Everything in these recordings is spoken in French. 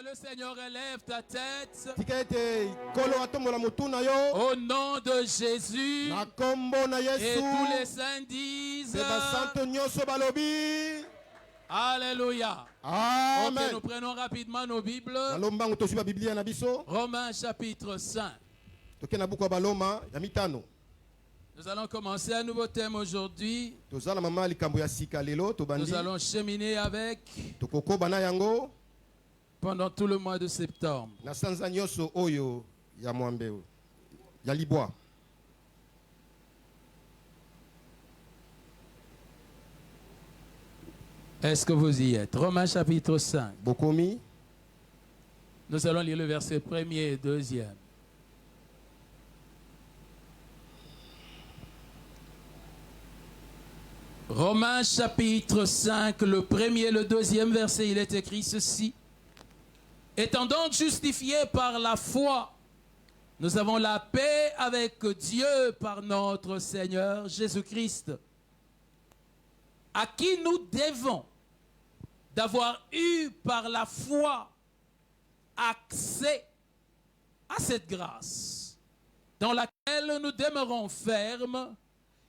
le Seigneur, élève ta tête. Au nom de Jésus. Et tous les saints disent Alléluia. Amen. Ok, nous prenons rapidement nos Bibles. Romains chapitre 5. Nous allons commencer un nouveau thème aujourd'hui. Nous allons cheminer avec pendant tout le mois de septembre. Est-ce que vous y êtes? Romains chapitre 5. Nous allons lire le verset 1er et 2e. Romains chapitre 5, le 1er et le 2e verset, il est écrit ceci. Étant donc justifiés par la foi, nous avons la paix avec Dieu par notre Seigneur Jésus-Christ, à qui nous devons d'avoir eu par la foi accès à cette grâce, dans laquelle nous demeurons fermes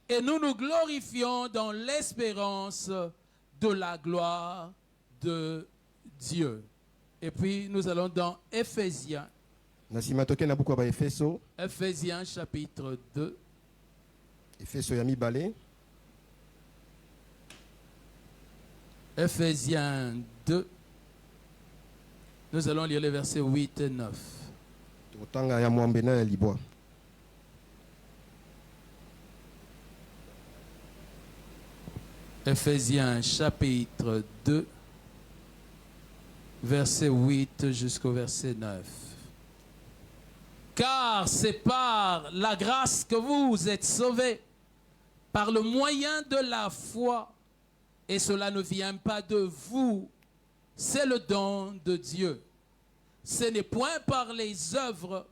et nous nous glorifions dans l'espérance de la gloire de Dieu. Et puis nous allons dans Éphésiens. Éphésiens chapitre 2. Éphésiens 2. Nous allons lire les versets 8 et 9. Éphésiens chapitre 2, verset 8 jusqu'au verset 9. Car c'est par la grâce que vous êtes sauvés, par le moyen de la foi, et cela ne vient pas de vous, c'est le don de Dieu. Ce n'est point par les œuvres,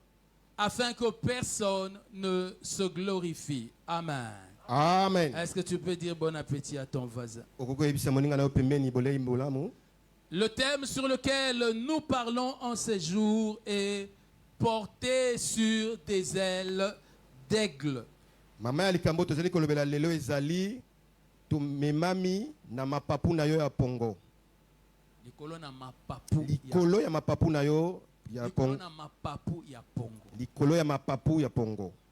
afin que personne ne se glorifie. Amen. Amen. Est-ce que tu peux dire bon appétit à ton voisin? Le thème sur lequel nous parlons en ces jours est porté sur des ailes d'aigle. Likolo na mapapu ya pongo.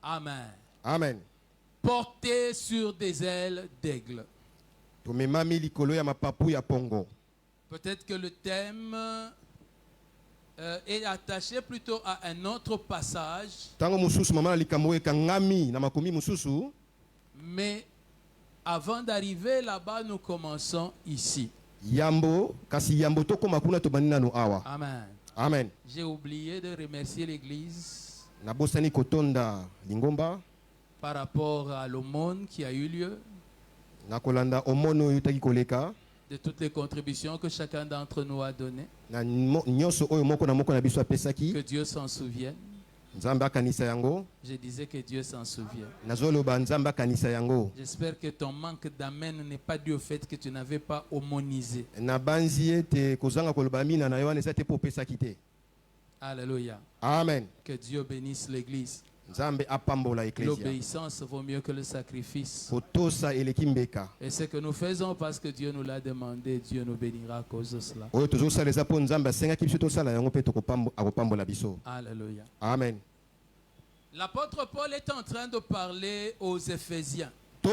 Amen. Amen. Porté sur des ailes d'aigle. Peut-être que le thème est attaché plutôt à un autre passage. Mais avant d'arriver là-bas, nous commençons ici. Amen. Amen. J'ai oublié de remercier l'Église par rapport à l'aumône qui a eu lieu, de toutes les contributions que chacun d'entre nous a données. Que Dieu s'en souvienne. Je disais que Dieu s'en souvient. J'espère que ton manque d'amen n'est pas dû au fait que tu n'avais pas aumônisé. Alléluia. Amen. Que Dieu bénisse l'Église. L'obéissance vaut mieux que le sacrifice. Et ce que nous faisons parce que Dieu nous l'a demandé, Dieu nous bénira à cause de cela. Alléluia. Amen. L'apôtre Paul est en train de parler aux Éphésiens. Et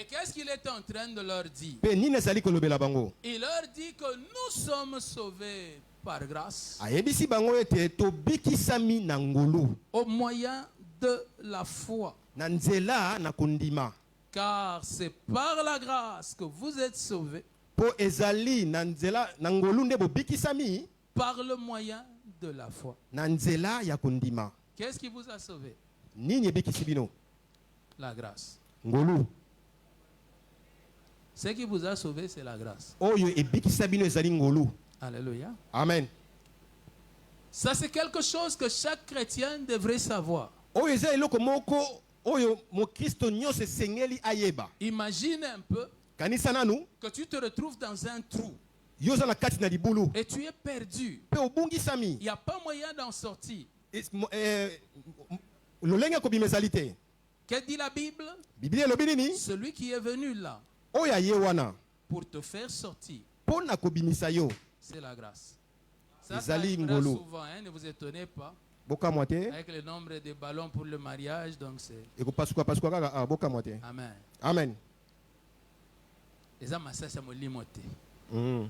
qu'est-ce qu'il est en train de leur dire? Il leur dit que nous sommes sauvés par grâce au moyen de la foi. Car c'est par la grâce que vous êtes sauvés par le moyen de la foi. Qu'est-ce qui vous a sauvé? La grâce. Ce qui vous a sauvé, c'est la grâce. Alléluia. Amen. Ça, c'est quelque chose que chaque chrétien devrait savoir. Imagine un peu que tu te retrouves dans un trou. yoza na kati na libulu et tu es perdu. pe obungisami Il n'y a pas moyen d'en sortir. lolenge kobima ezali te. Que dit la Bible? Biblia elobi nini? Celui qui est venu là Oyo aye wana pour te faire sortir, mpo na kobimisa yo c'est la grâce. Ça ezali arrivera ngolu. souvent, hein, ne vous étonnez pas. Bokamwa te Avec le nombre de ballons pour le mariage, donc c'est... ekopasuka kaka bokamwa te. Amen. Amen. Les hommes, ça, c'est mon limoté. Mm.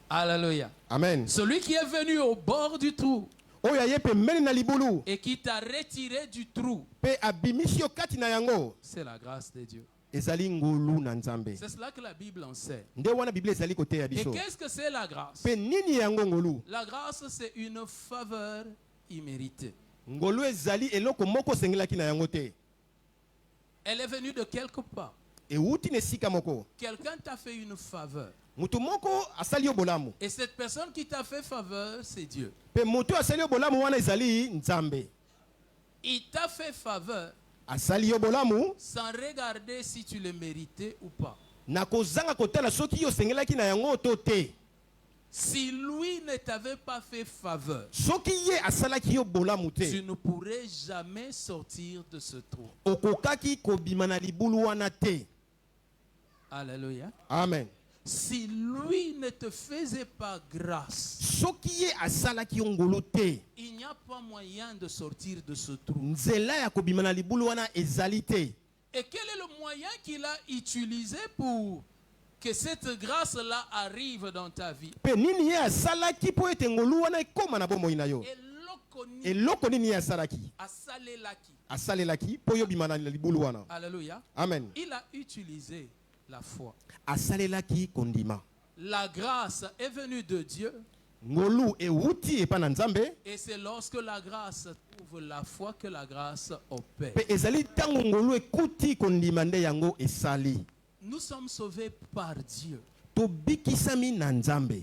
Alléluia. Amen. Celui qui est venu au bord du trou Oyo aye pembeni na libulu et qui t'a retiré du trou, pe abimisi yo kati na yango c'est la grâce de Dieu. ezali ngolu na Nzambe. C'est cela que la Bible enseigne. Nde wana Biblia ezali koteya Et biso. qu'est-ce que c'est la grâce? Pe nini yango ngolu? La grâce, c'est une faveur imméritée. Ngolu ezali eloko moko sengelaki na yango te. Elle est venue de quelque part. Euti ne sika moko. Quelqu'un t'a fait une faveur. Mutu moko asali yo bolamu. Et cette personne qui t'a fait faveur, c'est Dieu. Pe mutu asali yo bolamu wana ezali Nzambe. Il t'a fait faveur Asali yo bolamu sans regarder si tu le méritais ou pas. na kozanga kotala soki yo sengelaki na yango to te. Si lui ne t'avait pas fait faveur, Soki ye asalaki yo bolamu tu te. ne pourrais jamais sortir de ce trou. Okokaki kobima na libulu wana te. Alléluia. Amen. Si lui ne te faisait pas grâce, Soki ye asalaki yo ngolu te. il n'y a pas moyen de sortir de ce trou. Nzela ya kobima na libulu wana ezali te. Et quel est le moyen qu'il a utilisé pour que cette grâce-là arrive dans ta vie? Pe nini ye asalaki po ete ngolu wana ekoma na bomoi na yo? Eloko nini ye asalaki? Asalelaki po yo bima na libulu wana. Alléluia. Amen. Il a utilisé la foi. Asalelaki kondima. La grâce est venue de Dieu. Ngolu euti epa na Nzambe. Et c'est lorsque la grâce trouve la foi que la grâce opère. Pe ezali tango ngolu ekuti kondima nde yango esali. Nous sommes sauvés par Dieu. Tobikisami na Nzambe.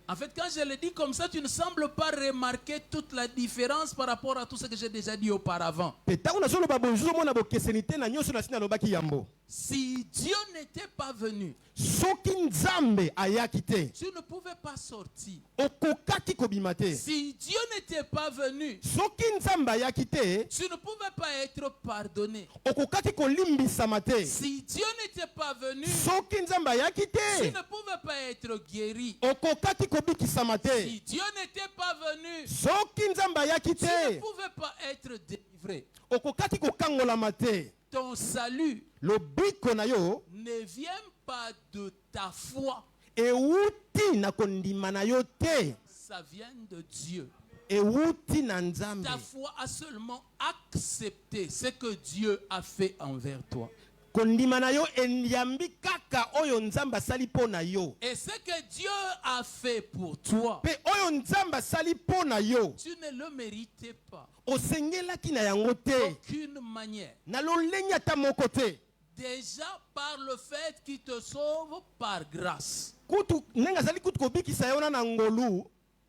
En fait, quand je le dis comme ça, tu ne sembles pas remarquer toute la différence par rapport à tout ce que j'ai déjà dit auparavant. Pe tango na solo babonjour mona bokesenite na nyoso na sina lobaki yambo. Si Dieu n'était pas venu, Soki Nzambe ayaki te. tu ne pouvais pas sortir. Okokaki kobima te. Si Dieu n'était pas venu, Soki Nzambe ayaki te. tu ne pouvais pas être pardonné. Okokaki kolimbisama te. Si Dieu n'était pas venu, Soki Nzambe ayaki tu te. ne pouvais pas être guéri. Okokaki kobikisama te. Si Dieu n'était pas venu, Soki Nzambe ayaki tu ne te. pouvais pas être délivré. Okokaki kokangolama te. Ton salut Lobiko na yo ne vient pas de ta foi. euti na kondima na yo te. Ça vient de Dieu. Euti na Nzambe. Ta foi a seulement accepté ce que Dieu a fait envers toi. Kondima na yo enyambi kaka oyo Nzambe asali po na yo. Et ce que Dieu a fait pour toi, Pe oyo Nzambe asali po na yo. tu ne le méritais pas. Osengelaki na yango te. D'aucune manière. Na lolenge ata moko te. Déjà par le fait qu'il te sauve par grâce. Kutu nenga azali kutu kobikisa yo na ngolu.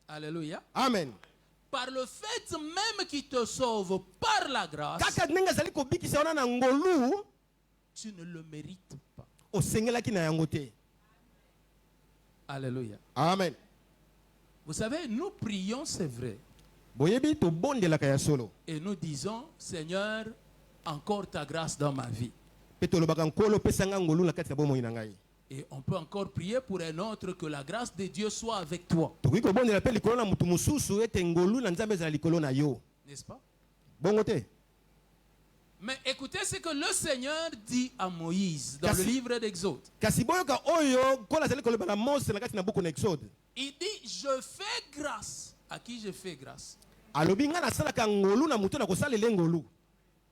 Alléluia. Amen. Par le fait même qu'il te sauve par la grâce, Kaka nenga azali kobikisa yo na ngolu. tu ne le mérites pas. Osengelaki na yango te. Alléluia. Amen. Vous savez, nous prions, c'est vrai. Boyebi to bondelaka ya solo. Et nous disons, Seigneur, encore ta grâce dans ma vie. Pe tolobaka nkolo pesanga ngolu na kati ya bomoi na ngai. Et on peut encore prier pour un autre que la grâce de Dieu soit avec toi. Tokoki kobondela pe likolo na mutu mususu ete ngolu na Nzambe ezala likolo na yo. N'est-ce pas? Bongo te. Mais écoutez ce que le Seigneur dit à Moïse dans le livre d'Exode. Kasi boyoka oyo kola azali koloba na Mose na kati na buku na Exode. Il dit, je fais grâce. À qui je fais grâce? Alobi nga nasalaka ngolu na mutu na kosalela ngolu.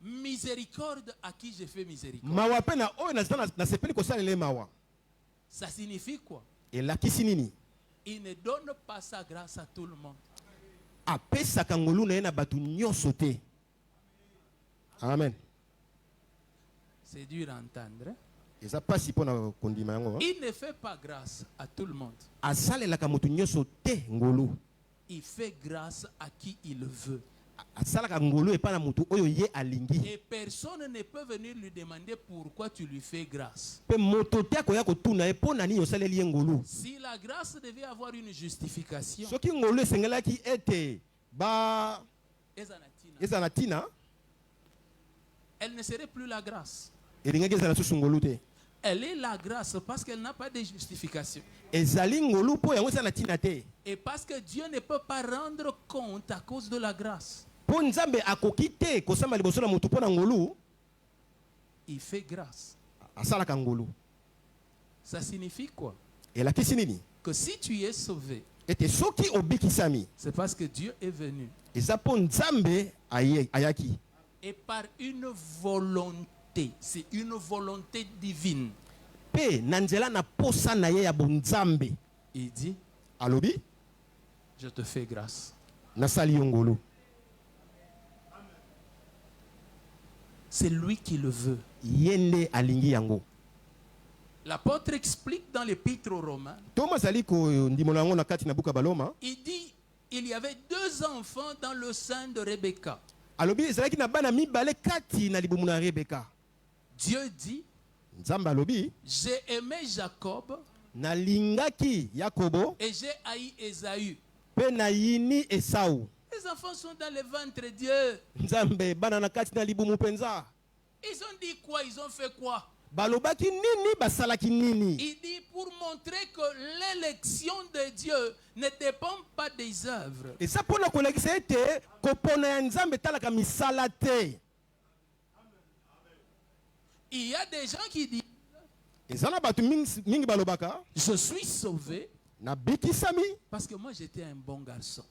Miséricorde, à qui je fais miséricorde? Mawa pe na oyo na sepeli kosalela mawa. Ça signifie quoi? Elakisi nini? Il ne donne pas sa grâce à tout le monde. Apesaka ngolu na ye na batu nyonso te. Amen. C'est dur à entendre. Eza pasi po na kondima yango. Il ne fait pas grâce à tout le monde. Asalelaka mutu nyonso te ngolu. Il fait grâce à qui il veut. Et personne ne peut venir lui demander pourquoi tu lui fais grâce. Si la grâce devait avoir une justification, elle ne serait plus la grâce. Elle est la grâce parce qu'elle n'a pas de justification. Et parce que Dieu ne peut pas rendre compte à cause de la grâce. Il fait grâce. Ça signifie quoi? Que si tu es sauvé, c'est parce que Dieu est venu. Et par une volonté, c'est une volonté divine. Il dit, je te fais grâce. C'est lui qui le veut. L'apôtre explique dans l'épître aux Romains. Il dit, il y avait 2 enfants dans le sein de Rebecca. Dieu dit, j'ai aimé Jacob et j'ai haï Ésaü. Les enfants sont dans le ventre de Dieu. Ils ont dit quoi? Ils ont fait quoi? Il dit pour montrer que l'élection de Dieu ne dépend pas des œuvres. Il y a des gens qui disent, je suis sauvé parce que moi j'étais un bon garçon.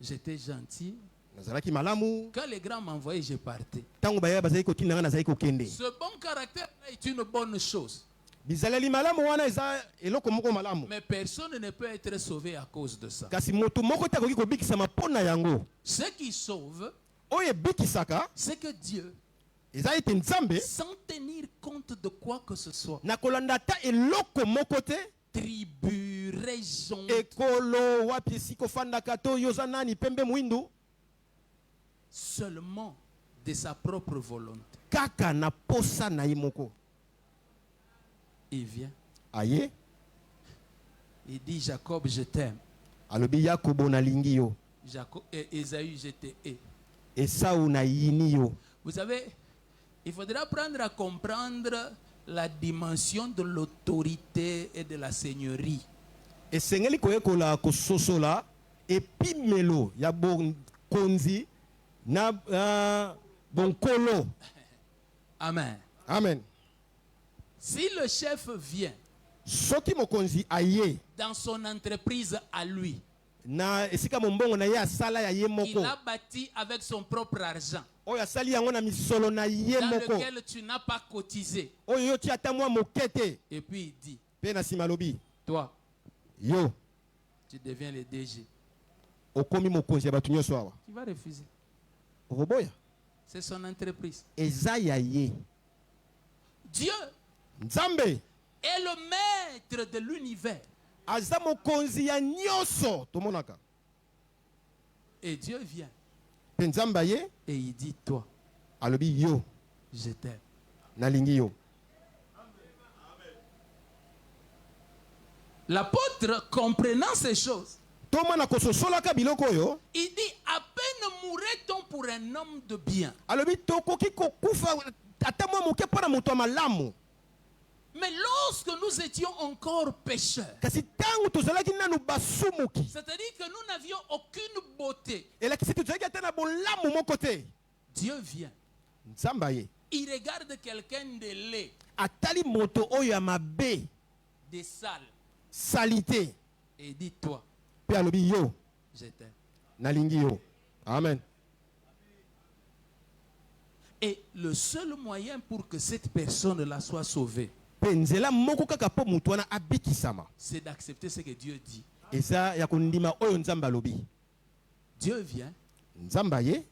J'étais gentil. Quand les grands m'envoyaient, je partais. Ce bon caractère est une bonne chose. Mais personne ne peut être sauvé à cause de ça. Ce qui sauve, c'est que Dieu, sans tenir compte de quoi que ce soit, tribu, région, seulement de sa propre volonté, il vient. Il dit, Jacob, je t'aime. Jacob et Ésaü, je te hais. Vous savez, il faudra apprendre à comprendre la dimension de l'autorité et de la seigneurie. Amen. Amen. Si le chef vient dans son entreprise à lui, il a bâti avec son propre argent, dans lequel tu n'as pas cotisé, et puis il dit, toi, tu deviens le DG. Tu vas refuser. C'est son entreprise. Dieu est le maître de l'univers. Et Dieu vient. Et il dit, toi, je t'aime. L'apôtre, comprenant ces choses, il dit, à peine mourrait-on pour un homme de bien. Mais lorsque nous étions encore pécheurs, c'est-à-dire que nous n'avions aucune beauté, Dieu vient. Il regarde quelqu'un de laid, de sale, et il dit, toi, je t'aime. Amen. Et le seul moyen pour que cette personne-là soit sauvée, c'est d'accepter ce que Dieu dit. Dieu vient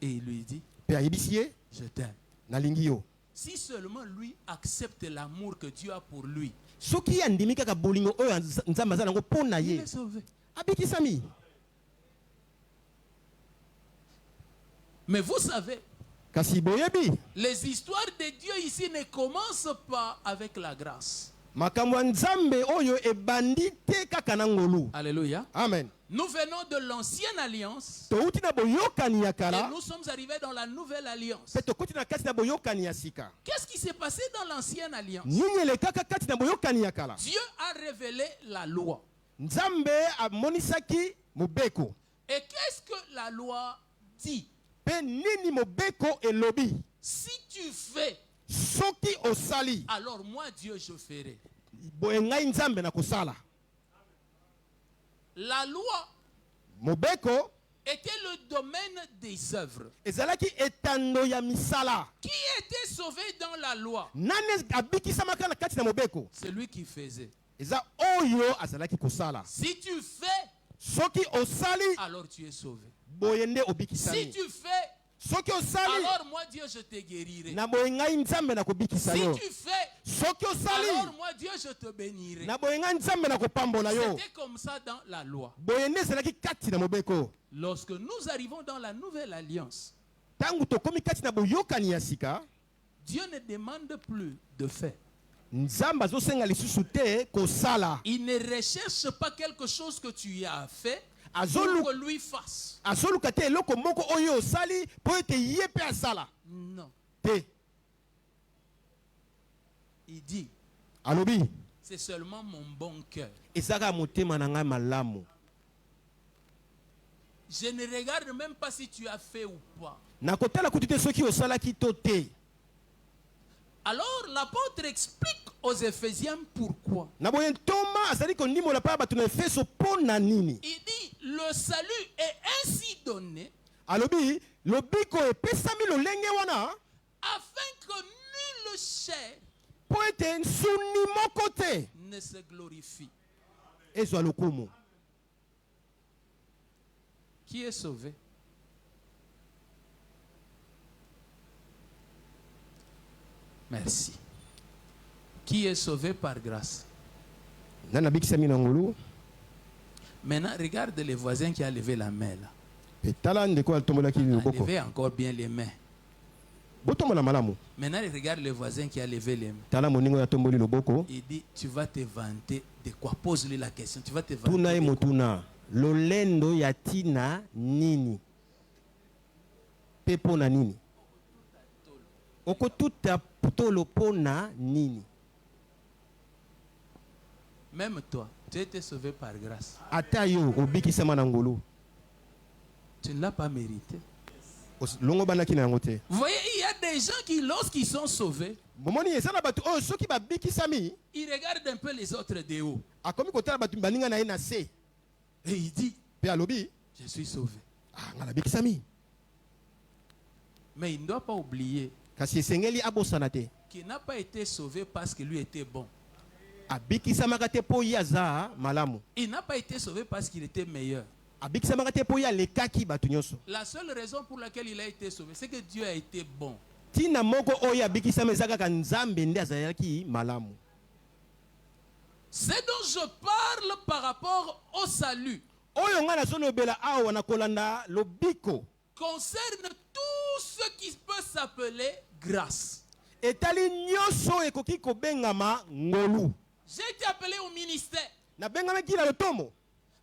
et il lui dit, je t'aime. Si seulement lui accepte l'amour que Dieu a pour lui, il est sauvé. Mais vous savez, kasi boyebi les histoires de Dieu ici ne commencent pas avec la grâce. makambo ya nzambe oyo ebandi te kaka na ngolu. Alléluia. Amen. Nous venons de l'ancienne alliance touti na boyokani ya et kala nous sommes arrivés dans la nouvelle alliance. pe tokoti na kati na boyokani ya sika. Qu'est-ce qui s'est passé dans l'ancienne alliance? nini elekaka kati na boyokani ya kala? Dieu a révélé la loi. Nzambe amonisaki mobeko. Et qu'est-ce que la loi dit? Pe nini mobeko elobi? Si tu fais, Soki osali, alors moi Dieu je ferai. boengai nzambe na kosala. La loi Mobeko était le domaine des œuvres. ezalaki etando ya misala. Qui était sauvé dans la loi? Nani abikisamaka na kati na mobeko? C'est lui qui faisait. Eza oyo azalaki kosala. Si tu fais, Soki osali, alors tu es sauvé. boyende Si obikisami. tu fais, Soki osali, alors moi Dieu je te guérirai. na boengai nzambe na kobikisa Si yo. tu fais, Soki osali, alors moi Dieu je te bénirai. na boengai nzambe na kopambola yo. C'était comme ça dans la loi. Boyende ezalaki kati na mobeko. Lorsque nous arrivons dans la nouvelle alliance, Tangu tokomi kati na boyokani ya sika, Dieu ne demande plus de faire. nzambe azosenga lisusu te kosala. Il ne recherche pas quelque chose que tu as fait pour Azolu que lui fasse. azoluka te eloko moko oyo osali po ete ye pe asala Non. te. Il dit, Alobi c'est seulement mon bon cœur. ezaka motema na ngai malamu. Je ne regarde même pas si tu as fait ou pas. Nakotala kutu te soki osalaki to te. Alors l'apôtre explique aux Éphésiens pourquoi. Na boye ntoma azali kondimola pa bato na Efeso po na nini. Il dit, le salut est ainsi donné Alobi lobiko epesami lolenge wana afin que nulle chair po ete nsuni moko te ne se glorifie. ezwa lokumu. Qui est sauvé? Merci. Qui est sauvé par grâce? Nana bikisami na ngulu. Maintenant, regarde les voisins qui a levé la main là. Petala ndeko altombolaki loboko. Levez encore bien les mains. Botombola malamu. Maintenant, regarde les voisins qui a levé les mains. Tala moningo ya tomboli loboko. Il dit, tu vas te vanter de quoi? Pose-lui la question. Tu vas te vanter Tuna e de quoi? motuna. Lolendo ya tina nini? Pepo na nini? Oko tuta putolo pona nini? Même toi, tu as été sauvé par grâce. Ata yo obikisama na ngulu. Tu ne l'as pas mérité. Longo banaki na yango te. Vous voyez, il y a des gens qui, lorsqu'ils sont sauvés, Bomoni eza na bato oyo soki babikisami ils regardent un peu les autres de haut. akomi kotala bato baninga na ye na se. Et il dit, Pe alobi, je suis sauvé. ah nga nabikisami. Mais il ne doit pas oublier Kasi esengeli abosana te. qu'il n'a pas été sauvé parce que lui était bon. Abikisamaka te po ye aza malamu. Il n'a pas été sauvé parce qu'il était meilleur. Abikisamaka te po ye alekaki bato nyonso. La seule raison pour laquelle il a été sauvé, c'est que Dieu a été bon. Tina moko oyo abikisama eza kaka nzambe nde azalaki malamu. Ce dont je parle par rapport au salut Oyo nga nazolobela awa na kolanda lobiko concerne tout ce qui peut s'appeler grâce. etali nyonso ekoki kobengama ngolu. J'ai été appelé au ministère. Nabengamaki na lotomo.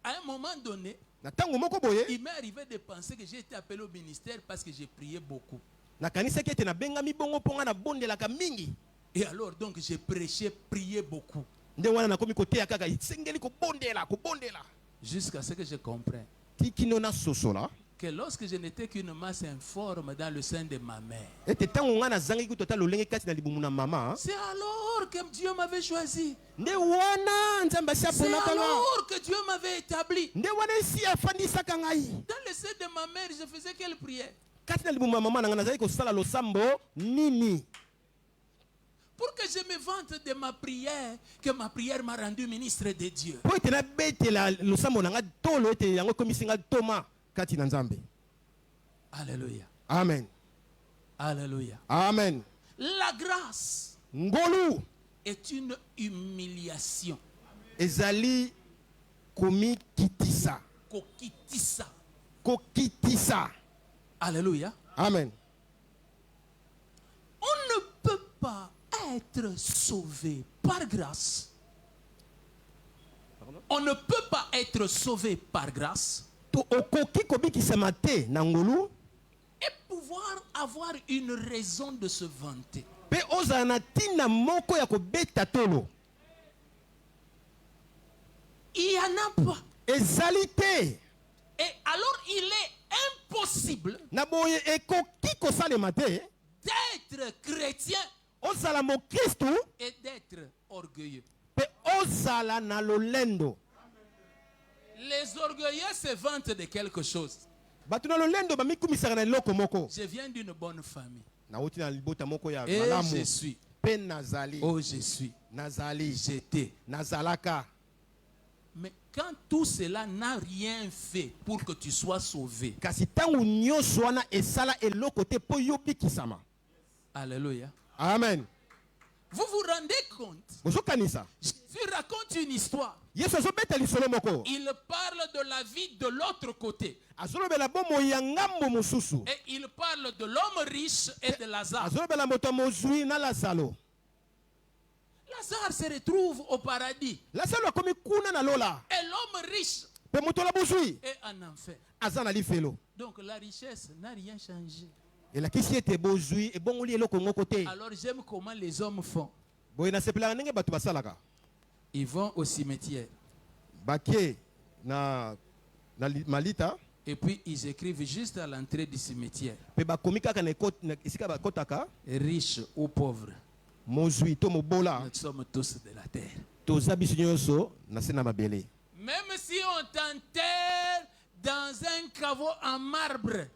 À un moment donné, Na tango moko boye il m'est arrivé de penser que j'ai été appelé au ministère parce que j'ai prié beaucoup. nakanisaki ete nabengami bongo mpo nga nabondelaka mingi. Et alors donc j'ai prêché, prié beaucoup. Nde wana nakomi koteya kaka esengeli kobondela. Jusqu'à ce que je comprenne Tikino na sosola que lorsque je n'étais qu'une masse informe dans le sein de ma mère, ete tango nga nazangi kutota lolenge kati na libumu na mama. c'est alors que Dieu m'avait choisi. Nde wana nzambe asi C'est aponaka nga. alors que Dieu m'avait établi. Nde wana esi afandisaka ngai. Dans le sein de ma mère, je faisais quelle prière? Kati na libumu ya mama na nga nazali kosala losambo nini? Pour que je me vante de ma prière, que ma prière m'a rendu ministre de Dieu. Po ete nabetela losambo na nga tolo ete yango ekomisi nga toma kati na nzambe. Alléluia. Amen. Alléluia. Amen. La grâce Ngolu est une humiliation. ezali komikitisa. Kokitisa. Kokitisa. Alléluia. Amen. On ne peut pas être sauvé par grâce. On ne peut pas être sauvé par grâce et pouvoir avoir une raison de se vanter. Il n'y en a pas. Et alors il est impossible d'être chrétien et d'être orgueilleux. Les orgueilleux se vantent de quelque chose. Je viens d'une bonne famille. Et je suis. Oh, je suis. J'étais. Mais quand tout cela n'a rien fait pour que tu sois sauvé. Alléluia. Amen. Vous vous rendez compte? Jésus raconte une histoire. Il parle de la vie de l'autre côté. Et il parle de l'homme riche et de Lazare. Lazare se retrouve au paradis. Et l'homme riche est en enfer. Donc la richesse n'a rien changé. Alors j'aime comment les hommes font. Ils vont au cimetière. Et puis ils écrivent juste à l'entrée du cimetière. Riche ou pauvre. Nous sommes tous de la terre. Même si on t'enterre dans un caveau en marbre,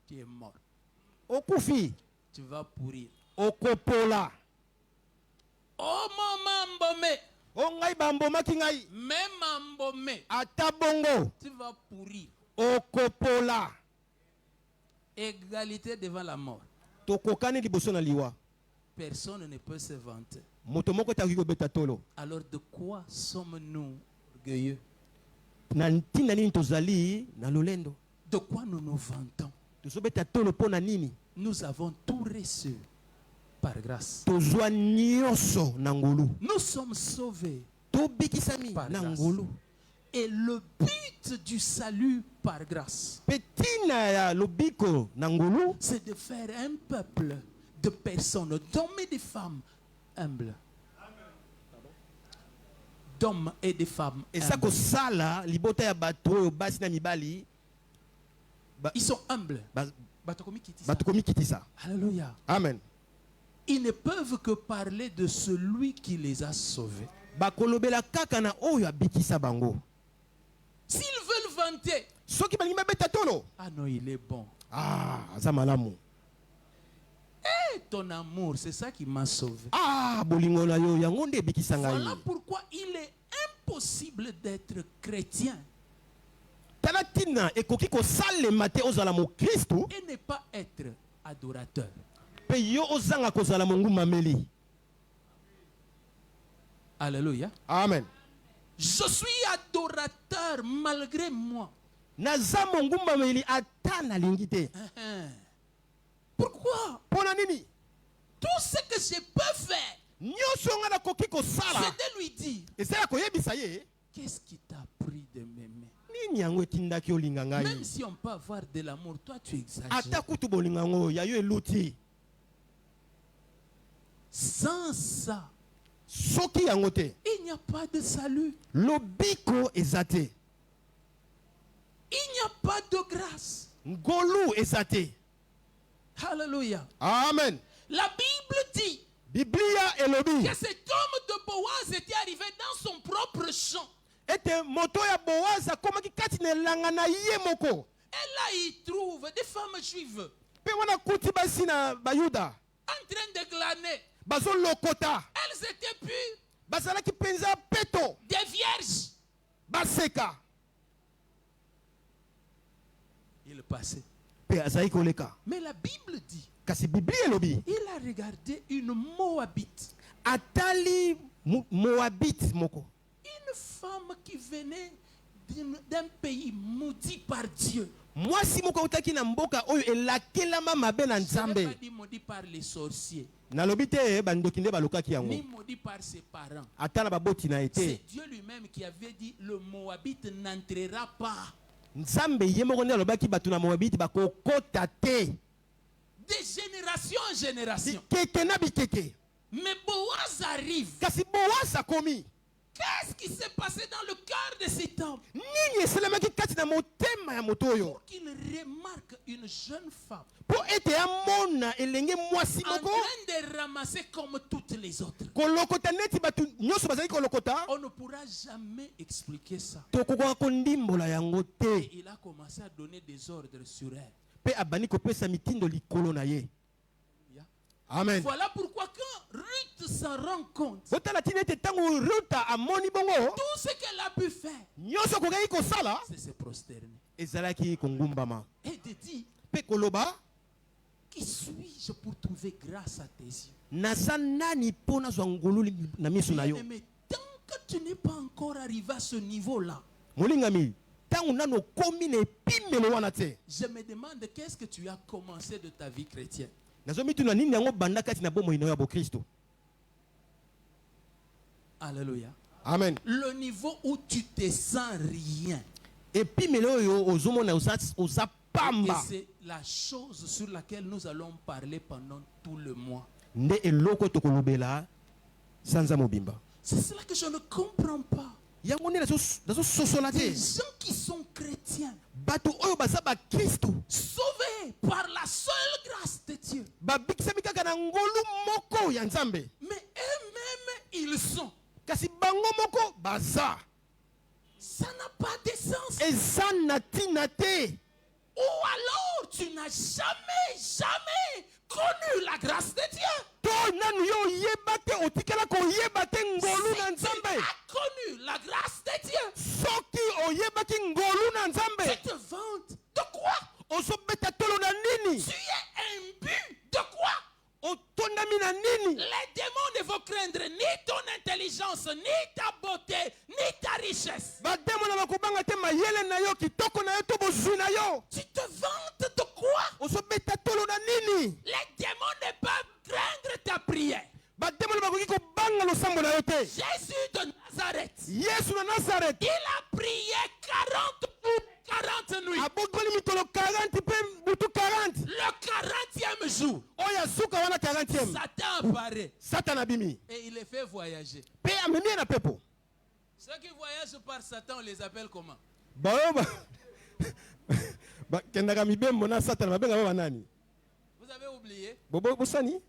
tu es mort. Tu vas pourrir. Oh maman mbomé. Même mbomé. Tu vas pourrir. Égalité devant la mort. Personne ne peut se vanter. Alors de quoi sommes-nous orgueilleux? De quoi nous nous vantons? Nous avons tout reçu par grâce. Nous sommes sauvés par grâce. Et le but du salut par grâce, c'est de faire un peuple de personnes, d'hommes et de femmes humbles. D'hommes et de femmes humbles. Ils sont humbles. Alléluia. Amen. Ils ne peuvent que parler de celui qui les a sauvés. S'ils veulent vanter, ah non, il est bon. Et ton amour, c'est ça qui m'a sauvé. Voilà pourquoi il est impossible d'être chrétien et ne pas être adorateur. Alléluia. Amen. Je suis adorateur malgré moi. Pourquoi? Tout ce que je peux faire, c'est de lui dire, qu'est-ce qui t'a pris de m'aimer? Même si on peut avoir de l'amour, toi tu exagères. Sans ça, il n'y a pas de salut. Il n'y a pas de grâce. Alléluia. Amen. La Bible dit que cet homme de Boaz était arrivé dans son propre champ. Et là, il trouve des femmes juives en train de glaner. Elles étaient pures, des vierges. Il passait. Mais la Bible dit, il a regardé une Moabite. Une femme qui venait d'un pays maudit par Dieu. Moi si moko utaki na mboka oyo elakelama mabe na Nzambe. Je n'ai pas dit maudit par les sorciers. Nalobi te bandoki nde balukaki yango. Ni maudit par ses parents. Ata na baboti na ete. C'est Dieu lui-même qui avait dit le Moabite n'entrera pas. Nzambe ye moko nde alobaki batu na Moabite bakokota te. De génération en génération. Keke na bikeke. Mais Boaz arrive. Kasi Boaz akomi. Qu'est-ce qui s'est passé dans le cœur de cet homme? Nini eselemaki kati na motema ya moto oyo? Pour qu'il remarque une jeune femme Po ete amona elenge mwasi en moko train de ramasser comme toutes les autres. kolokota neti batu nyonso bazali kolokota. On ne pourra jamais expliquer ça. Tokokoka kondimbola yango Et te. il a commencé à donner des ordres sur elle. Pe abani kopesa mitindo likolo na ye. Yeah. Amen. Voilà pourquoi quand Ruth s'en rend compte, Botala tina ete tango Ruta amoni bongo tout ce qu'elle a pu faire, nyonso kokaki kosala c'est se prosterner. ezalaki kongumbama. Et de dire, Pe koloba qui suis-je pour trouver grâce à tes yeux? naza nani mpo nazwa ngolu na miso na yo. Mais tant que tu n'es pas encore arrivé à ce niveau-là, Molingami tango nano komi na epimelo wana te. je me demande qu'est-ce que tu as commencé de ta vie chrétienne. Nazomituna nini yango banda kati na bomoi na yo ya bokristo. Alléluia. Amen. Le niveau où tu te sens rien. Epimelo oyo ozomona oza Et pamba. c'est la chose sur laquelle nous allons parler pendant tout le mois. Nde eloko tokolobela sanza mobimba. C'est cela que je ne comprends pas. Yango nde nazo sosola Des te. gens qui sont chrétiens, Bato oyo baza ba Kristo. sauvés par la seule grâce de Dieu. Babikisami kaka na ngolu moko ya Nzambe. Mais eux-mêmes, ils sont. Kasi bango moko baza. Ça n'a pas de sens. Eza na tina te. Ou alors, tu n'as jamais connu la grâce de Dieu. To nanu yo yeba te otikala ko yeba te ngolu na Si tu Nzambe. as connu la grâce de Dieu, Soki oyeba ki ngolu na Nzambe. tu te vantes de quoi? Ozobeta tolo na nini? Tu es imbu de quoi? Otondami na nini? Les démons ne vont craindre ni ton intelligence, ni ta beauté, ni ta richesse. Bademo na bakobanga te mayele na yo kitoko na yo to bozwi na yo. Tu te vantes de quoi? Ozobeta tolo na nini? Les démons ne peuvent craindre ta prière. Bademo na bakoki kobanga losambo na yo te. Jésus de Nazareth, Yesu na Nazareth il a prié 40 jours, 40 nuits. abokoli mikolo 40 pe butu 40. Le 40e jour, Oya suka wana 40e. Satan apparaît Satan abimi. et il les fait voyager. Pe amemi na pepo. Ceux qui voyagent par Satan, on les appelle comment? Bayo ba kendaka mibembo na Satan babenga ba nani? Vous avez oublié? Bobo bosani?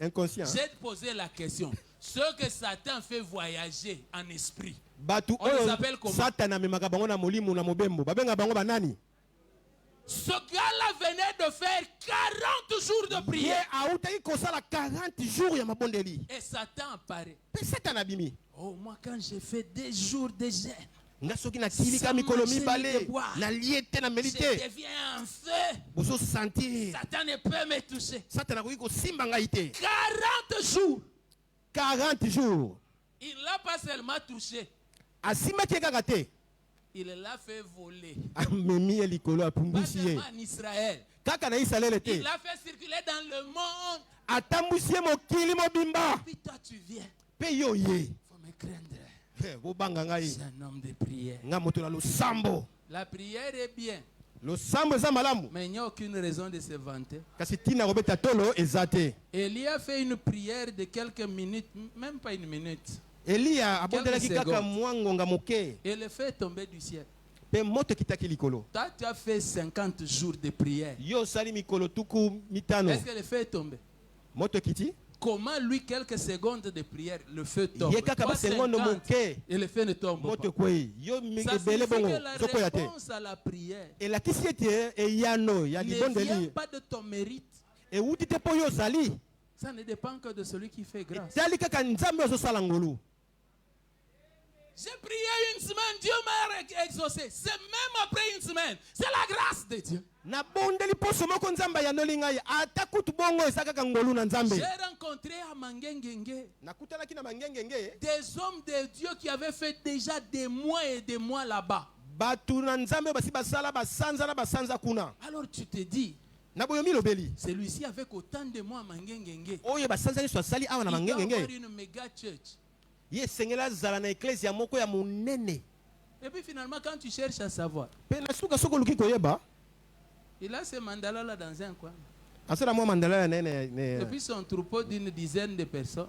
Inconscient. J'ai posé la question. Ceux que Satan fait voyager en esprit, Batu on les oyo appelle comment? Satan amemaka bango na molimo na mobembo. Babenga bango ba nani? ce gars-là venait de faire 40 jours de Ye prière. autaki kosala 40 jours ya mabondeli. Et Satan apparaît. Pe Satan abimi. Oh, moi, quand j'ai fait des jours de jeûne, Nga soki na kilika mikolo Sans mibale manger ni de boire. na liete na je melite. deviens en feu. Bozo sentir. Satan ne peut me toucher. Satan akoki kosimba ngai te. 40 jours. 40 jours. Il l'a pas seulement touché. Asimaki kaka te. Il l'a fait voler. Amemi ye likolo Pas apungusi ye. seulement en Israël. Kaka na Israël te. Il l'a fait circuler dans le monde. Atambusi ye mokili mobimba. Puis toi, tu viens. Pe yo ye. Il faut me craindre. Bobanga ngai. C'est un homme de prière. Nga moto na losambo. La prière est bien. Losambo eza malamu. Mais il n'y a aucune raison de se vanter. Kasi tina kobeta tolo eza te. Élie a fait une prière de quelques minutes, même pas une minute. Eliya abondelaki Quelques kaka secondes. mwa ngonga moke. Et le fait tomber du ciel. Pe moto ekitaki likolo. Toi, tu as fait 50 jours de prière. Yo osali mikolo tuku mitano. Est-ce que le feu est tombé? Moto ekiti. Comment lui, quelques secondes de prière, le feu tombe? Ye kaka Toi, ba seconde 50, moke. et le feu ne tombe Moto pas. kwei. Yo Ça ebele signifie bongo. que la Zokoya te. réponse à la prière Elakisi ete eyano ya ne vient libondeli. pas de ton mérite. Ewuti te po yo ozali. Ça ne dépend que de celui qui fait grâce. Etali kaka nzambe ozosala ngolu. J'ai prié une semaine, Dieu m'a exaucé. C'est même après une semaine. C'est la grâce de Dieu. Na bondeli poso moko nzambe yanoli ngai ata kutu bongo eza kaka ngolu na nzambe. J'ai rencontré à Mangengenge Nakutanaki na mangengenge des hommes de Dieu qui avaient fait déjà des mois et des mois là-bas. Alors tu te dis, celui-ci avec autant de mois mangengenge, il doit avoir une méga church. Et puis finalement, quand tu cherches à savoir, il a ce mandala là dans un coin. Depuis son troupeau d'une dizaine de personnes,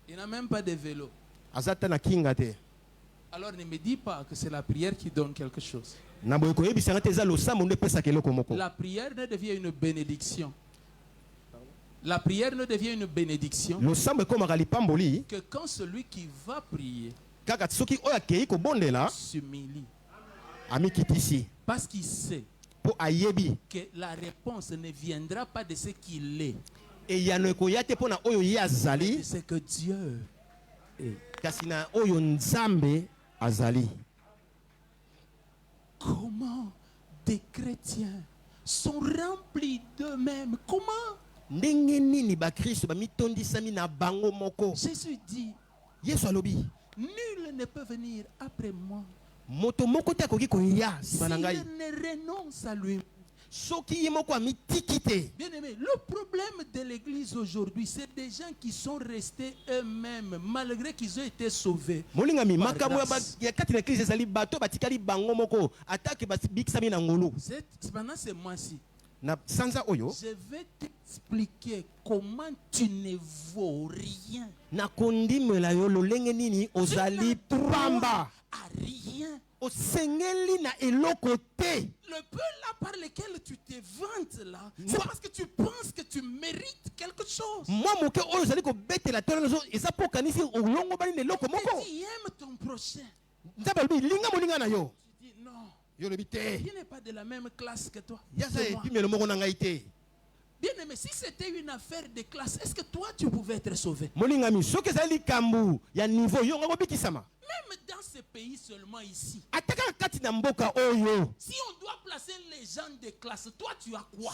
il n'a même pas de vélo. Alors ne me dis pas que c'est la prière qui donne quelque chose. La prière ne devient une bénédiction. La prière ne devient une bénédiction que quand celui qui va prier s'humilie. Parce qu'il sait que la réponse ne viendra pas de ce qu'il est, mais de ce que Dieu est. Comment des chrétiens sont remplis d'eux-mêmes? Comment? Jésus dit, nul ne peut venir après moi s'il ne renonce à lui. Bien aimé, le problème de l'église aujourd'hui, c'est des gens qui sont restés eux-mêmes malgré qu'ils ont été sauvés. Pendant ce mois-ci, je vais t'expliquer comment tu ne vaux rien. Tu n'as droit à rien. Le peu là par lequel tu te vantes là, c'est parce que tu penses que tu mérites quelque chose. Tu aimes ton prochain. Tu dis non, il n'est pas de la même classe que toi. Bien aimé, si c'était une affaire de classe, est-ce que toi tu pouvais être sauvé? Même dans ce pays seulement ici, si on doit placer les gens de classe, toi tu as quoi?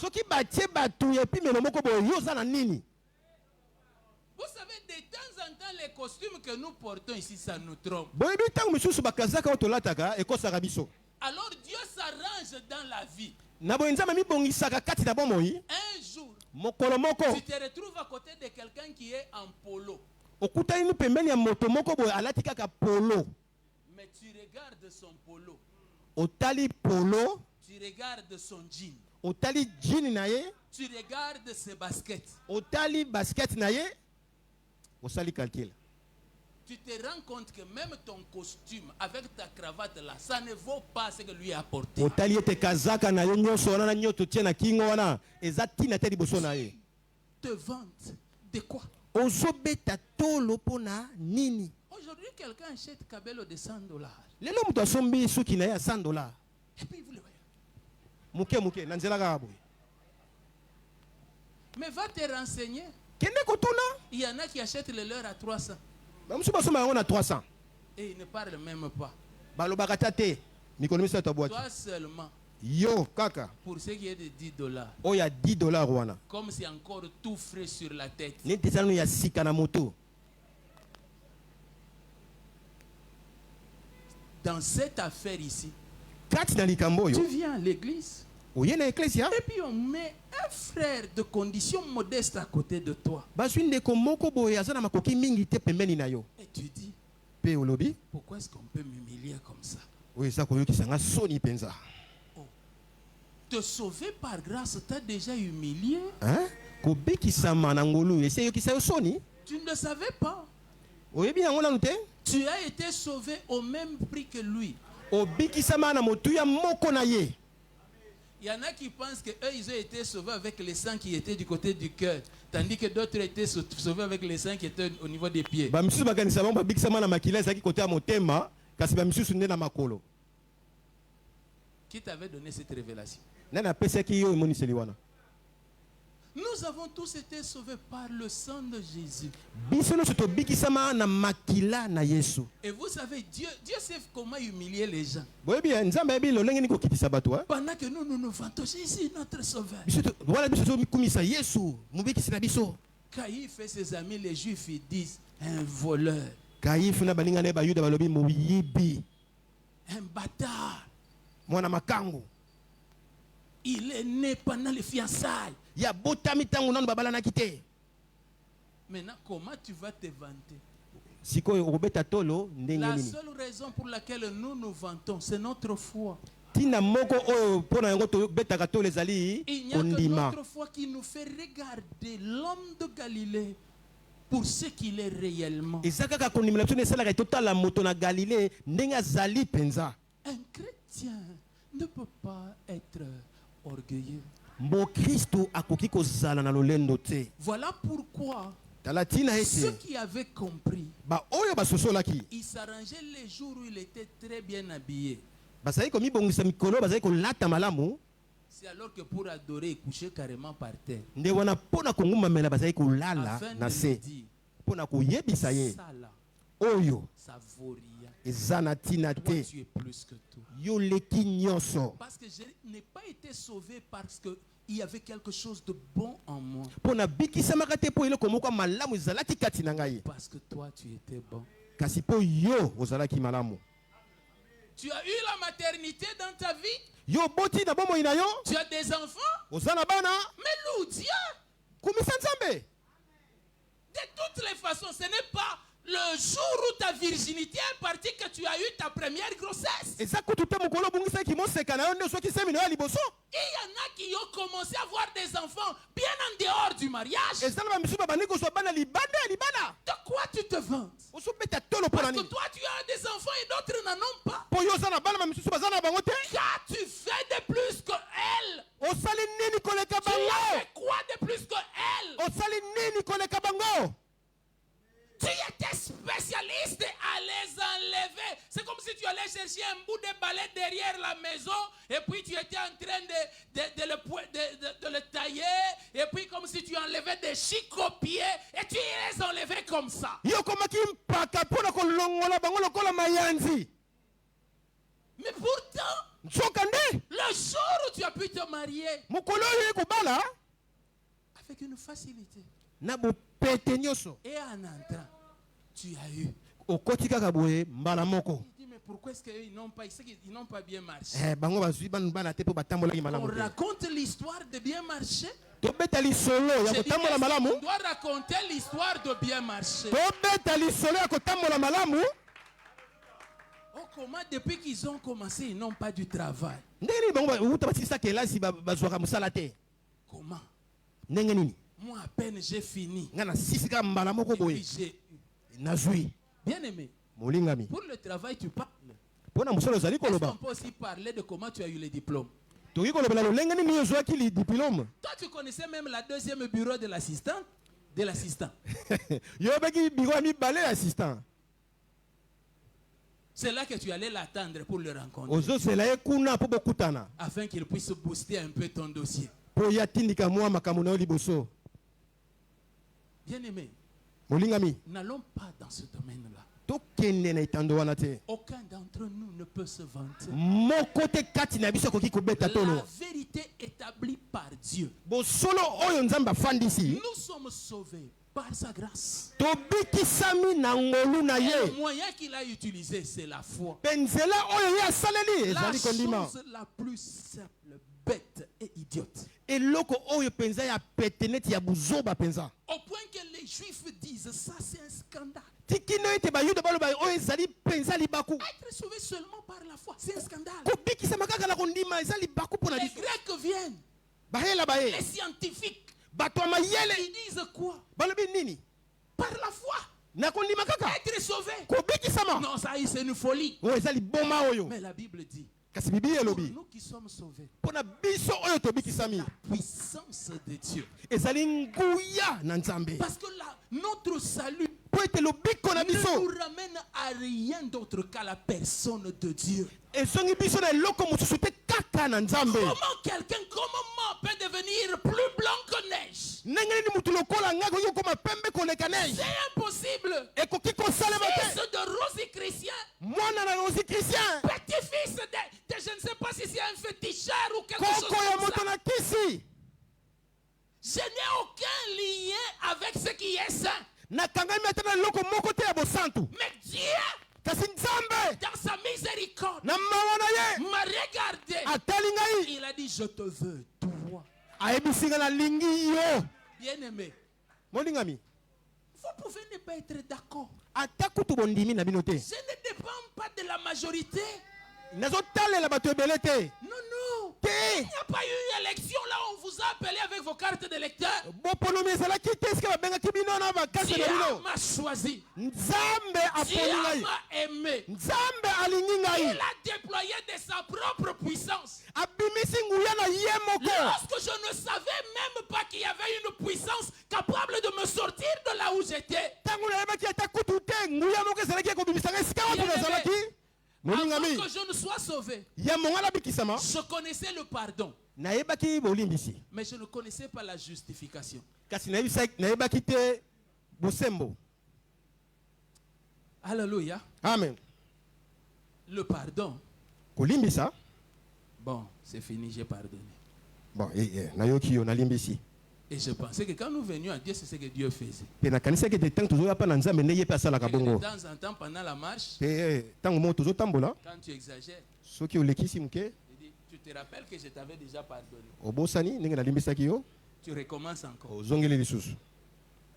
Vous savez, de temps en temps, les costumes que nous portons ici, ça nous trompe. Alors Dieu s'arrange dans la vie. Un jour, tu te retrouves à côté de quelqu'un qui est en polo. Mais tu regardes son polo. Tu regardes son jean. Tu regardes ses baskets. Tu te rends compte que même ton costume avec ta cravate là, ça ne vaut pas ce que lui a apporté. Tu te vantes de quoi? Aujourd'hui, quelqu'un achète Cabello de $100. Et puis vous le voyez. Mais va te renseigner. Il y en a qui achètent le leur à 300. Et ils ne parlent même pas. Toi seulement. Pour ce qui est de $10. Comme c'est encore tout frais sur la tête. Dans cette affaire ici, tu viens à l'église. Et puis on met un frère de condition modeste à côté de toi. Et tu dis, pourquoi est-ce qu'on peut m'humilier comme ça? Oh. Te sauver par grâce, t'as déjà humilié? Tu ne le savais pas. Tu as été sauvé au même prix que lui. Il y en a qui pensent qu'eux, ils ont été sauvés avec les sangs qui étaient du côté du cœur, tandis que d'autres étaient sauvés avec les sangs qui étaient au niveau des pieds. Qui t'avait donné cette révélation? Nous avons tous été sauvés par le sang de Jésus. Et vous savez, Dieu sait comment humilier les gens. Pendant que nous vantons Jésus, notre sauveur. Caïphe et ses amis, les Juifs, ils disent un voleur. Un bâtard. Mwana makangu. Il est né pendant les fiançailles. Ya botami tangu nanu babala na kite. Maintenant, comment tu vas te vanter? La seule raison pour laquelle nous nous vantons, c'est notre foi. Il n'y a que notre foi qui nous fait regarder l'homme de Galilée pour ce qu'il est réellement. Un chrétien ne peut pas être orgueilleux. Voilà pourquoi ceux qui avaient compris, ils s'arrangeaient les jours où il était très bien habillé. C'est alors que pour adorer, il couchait carrément par terre. Afin de dire, ça là, ça vaut rien. Toi, tu es plus que tout. Parce que je n'ai pas été sauvé parce que il y avait quelque chose de bon en moi. Parce que toi, tu étais bon. Tu as eu la maternité dans ta vie. Tu as des enfants. Mais l'où Dieu. De toutes les façons, ce n'est pas le jour où ta virginité est partie que tu as eu ta première grossesse. Il y en a qui ont commencé à avoir des enfants bien en dehors du mariage. De quoi tu te vantes? Parce que toi tu as des enfants et d'autres n'en ont pas. Qu'as-tu fait de plus que elle? Tu as fait quoi de plus que elle? Tu étais spécialiste à les enlever. C'est comme si tu allais chercher un bout de balai derrière la maison et puis tu étais en train de le tailler et puis comme si tu enlevais des chics au pied et tu les enlevais comme ça. Mais pourtant, le jour où tu as pu te marier avec une facilité. Et en entrant, tu as eu. Il dit, mais pourquoi est-ce qu'ils n'ont pas bien marché? On raconte l'histoire de bien marcher. On doit raconter l'histoire de bien marcher. Oh, comment depuis qu'ils ont commencé, ils n'ont pas du travail? Comment? Moi, à peine j'ai fini. Et puis j'ai eu. Bien aimé. Pour le travail, tu parles. Est-ce qu'on peut aussi parler de comment tu as eu les diplômes? Toi, tu connaissais même la deuxième bureau de l'assistant? De l'assistant. C'est là que tu allais l'attendre pour le rencontrer. Afin qu'il puisse booster un peu ton dossier. Bien aimé, n'allons pas dans ce domaine-là. Aucun d'entre nous ne peut se vanter. La vérité établie par Dieu. Nous sommes sauvés par sa grâce. Et le moyen qu'il a utilisé, c'est la foi. La chose la plus simple, bête et idiote. Au point que les Juifs disent, ça c'est un scandale. Être sauvé seulement par la foi, c'est un scandale. Les Grecs viennent, les scientifiques, ils disent quoi? Par la foi. Être sauvé. Non, ça c'est une folie. Mais la Bible dit, pour nous qui sommes sauvés, la puissance de Dieu. Parce que notre salut ne nous ramène à rien d'autre qu'à la personne de Dieu. Comment quelqu'un comme moi peut devenir plus blanc que neige? C'est impossible. Fils de Rosie Christian, petit-fils de je ne sais pas si c'est un féticheur ou quelque chose comme ça. Je n'ai aucun lien avec ce qui est saint. Mais Dieu, dans sa miséricorde, Il a dit, je te veux, toi. Bien-aimé, vous pouvez ne pas être d'accord. Je ne dépends pas de la majorité. Non, non. Il n'y a pas eu une élection là où on vous a appelé avec vos cartes d'électeur. Dieu m'a choisi. Dieu m'a aimé. Il a déployé de sa propre puissance. Lorsque je ne savais même pas qu'il y avait une puissance capable de me sortir de là où j'étais. Avant que je ne sois sauvé, je connaissais le pardon, mais je ne connaissais pas la justification. Alléluia. Amen. Le pardon. Bon, c'est fini, j'ai pardonné. Bon, et je pensais que quand nous venions à Dieu, c'est ce que Dieu faisait. De temps en temps, pendant la marche, quand tu exagères, tu te rappelles que je t'avais déjà pardonné. Tu recommences encore.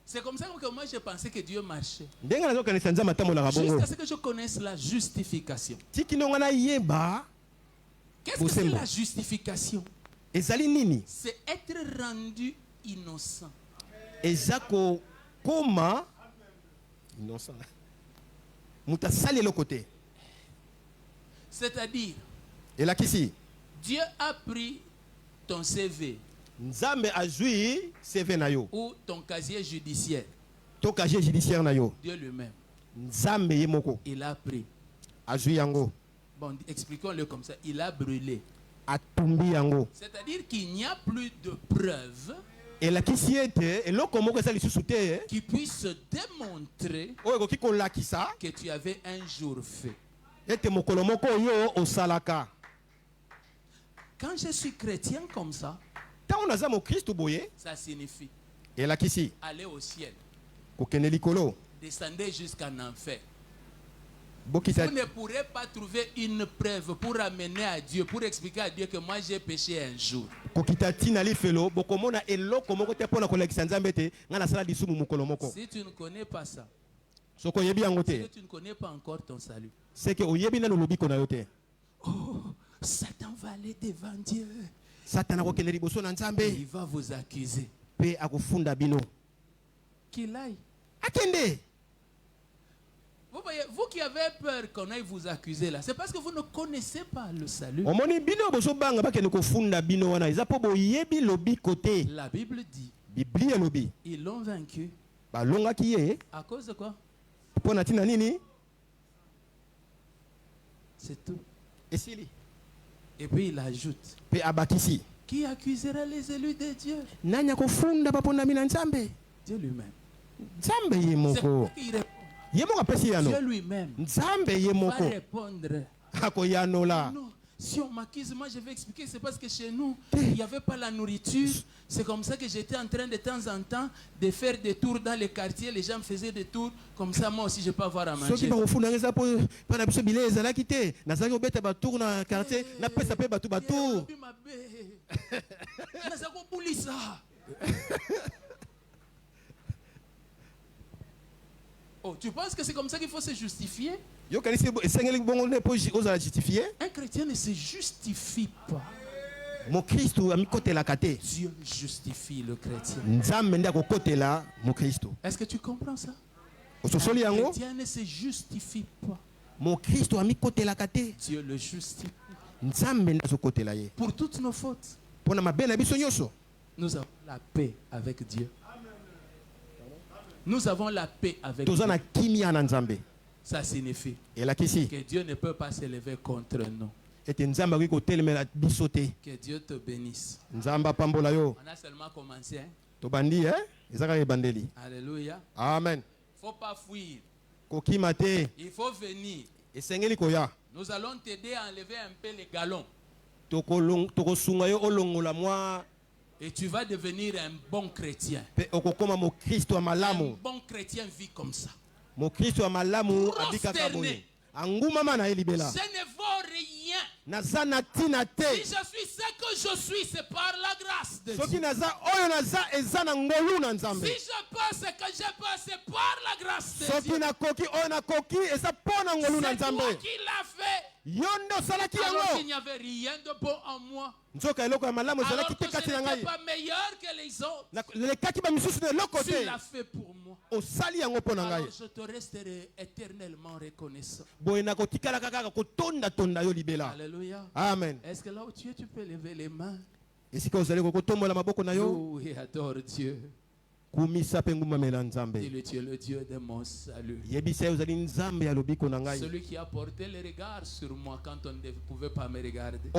C'est comme ça que moi je pensais que Dieu marchait. Jusqu'à ce que je connaisse la justification. Qu'est-ce que c'est la justification? C'est être rendu innocent. Innocent. C'est-à-dire, Dieu a pris ton CV ou ton casier judiciaire. Dieu lui-même. Il a pris. Bon, expliquons-le comme ça. Il a brûlé. C'est-à-dire qu'il n'y a plus de preuves qui puissent démontrer que tu avais un jour fait. Quand je suis chrétien comme ça, ça signifie aller au ciel, descendre jusqu'en enfer. Vous ne pourrez pas trouver une preuve pour amener à Dieu, pour expliquer à Dieu que moi j'ai péché un jour. Si tu ne connais pas ça, c'est que tu ne connais pas encore ton salut. Oh, Satan va aller devant Dieu. Il va vous accuser. Qu'il aille. Vous voyez, vous qui avez peur qu'on aille vous accuser là, c'est parce que vous ne connaissez pas le salut. La Bible dit, ils l'ont vaincu. À cause de quoi? C'est tout. Et puis il ajoute, qui accusera les élus de Dieu? Dieu lui-même. C'est pour qu'il répond. Dieu lui-même va répondre. Non, si on m'accuse, moi je vais expliquer. C'est parce que chez nous, il n'y avait pas la nourriture. C'est comme ça que j'étais en train de temps en temps de faire des tours dans les quartiers. Les gens faisaient des tours. Comme ça, moi aussi, je peux avoir à manger. Oh, tu penses que c'est comme ça qu'il faut se justifier? Un chrétien ne se justifie pas. Dieu justifie le chrétien. Est-ce que tu comprends ça? Un chrétien ne se justifie pas. Dieu le justifie. Pour toutes nos fautes, nous avons la paix avec Dieu. Nous avons la paix avec Dieu. Ça signifie que Dieu ne peut pas s'élever contre nous. Que Dieu te bénisse. On a seulement commencé. Alléluia. Amen. Il ne faut pas fuir. Il faut venir. Nous allons t'aider à enlever un peu les galons. Et tu vas devenir un bon chrétien. Un bon chrétien vit comme ça. Prosterné. Je ne vaux rien Si je suis ce que je suis, c'est par la grâce de Dieu. Si je pense que je peux, c'est par la grâce de Dieu. C'est toi qui l'as fait. Alors qu'il n'y avait rien de bon en moi. Alors que je n'étais pas meilleur que les autres. Tu l'as fait pour moi. Alors je te resterai éternellement reconnaissant. Alléluia. Amen. Est-ce que là où tu es, tu peux lever les mains? Oh, et adore Dieu. Dis-le, tu es le Dieu de mon salut. Celui qui a porté le regard sur moi quand on ne pouvait pas me regarder.